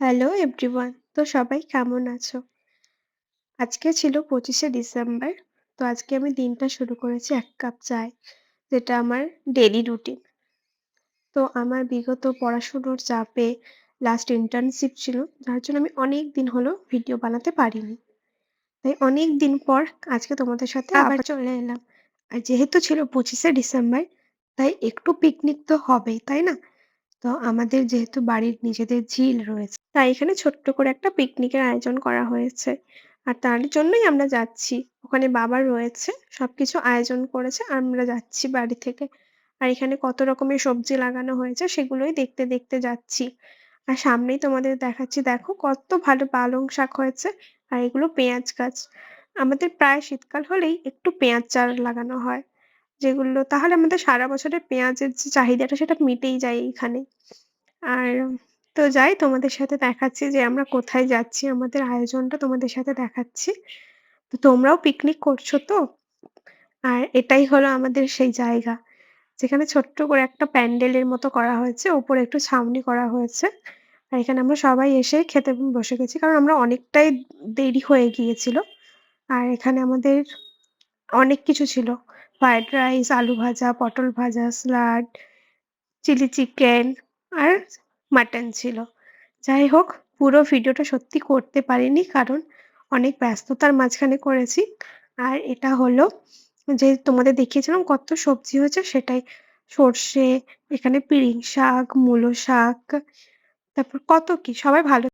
Hello everyone. তো সবাই কেমন আছো? আজকে ছিল ২৫শে ডিসেম্বর। তো আজকে আমি দিনটা শুরু করেছি ১ কাপ চায়, যেটা আমার ডেইলি রুটিন। তো আমার বিগত পড়াশুনোর চাপে লাস্ট ইন্টার্নশিপ ছিল, যার জন্য আমি অনেক দিন হলো ভিডিও বানাতে পারিনি। তাই অনেক দিন পর আজকে তোমাদের সাথে আবার চলে এলাম। আর যেহেতু ছিল ২৫শে ডিসেম্বর, তাই একটু পিকনিক তো হবেই, তাই না? তো আমাদের যেহেতু বাড়ির নিজেদের ঝিল রয়েছে, তাই এখানে ছোট্ট করে একটা পিকনিকের আয়োজন করা হয়েছে। আর তার জন্যই আমরা যাচ্ছি। ওখানে বাবা রয়েছে, সবকিছু আয়োজন করেছে, আর আমরা যাচ্ছি বাড়ি থেকে। আর এখানে কত রকমের সবজি লাগানো হয়েছে সেগুলোই দেখতে, দেখতে যাচ্ছি। আর সামনেই তোমাদের দেখাচ্ছি, দেখো কত ভালো পালং শাক হয়েছে। আর এগুলো পেঁয়াজ গাছ। আমাদের প্রায় শীতকাল হলেই একটু পেঁয়াজ চারা লাগানো হয়। যেগুলো তাহলে আমাদের সারা বছরের পেঁয়াজের যে চাহিদাটা সেটা মিটেই যায় এইখানে। আর তো যাই তোমাদের সাথে দেখাচ্ছি যে আমরা কোথায় যাচ্ছি, আমাদের আয়োজনটা তোমাদের সাথে দেখাচ্ছি। তো তোমরাও পিকনিক করছো তো? আর এটাই হলো আমাদের সেই জায়গা, যেখানে ছোট্ট করে একটা প্যান্ডেলের মতো করা হয়েছে, ওপরে একটু ছাউনি করা হয়েছে। আর এখানে আমরা সবাই এসে খেতে বসে গেছি, কারণ আমরা অনেকটাই দেরি হয়ে গিয়েছিল। আর এখানে আমাদের অনেক কিছু ছিল। ফ্রাইড রাইস, আলু ভাজা, পটল ভাজা, স্যালাড, চিলি চিকেন আর মাটন ছিল। যাই হোক, পুরো ভিডিওটা সত্যি করতে পারিনি, কারণ অনেক ব্যস্ততার মাঝখানে করেছি। আর এটা হলো যে তোমাদের দেখিয়েছিলাম কত সবজি হয়েছে সেটাই। সর্ষে, এখানে পিড়িং শাক, মূলো শাক, তারপর কত কি। সবাই ভালো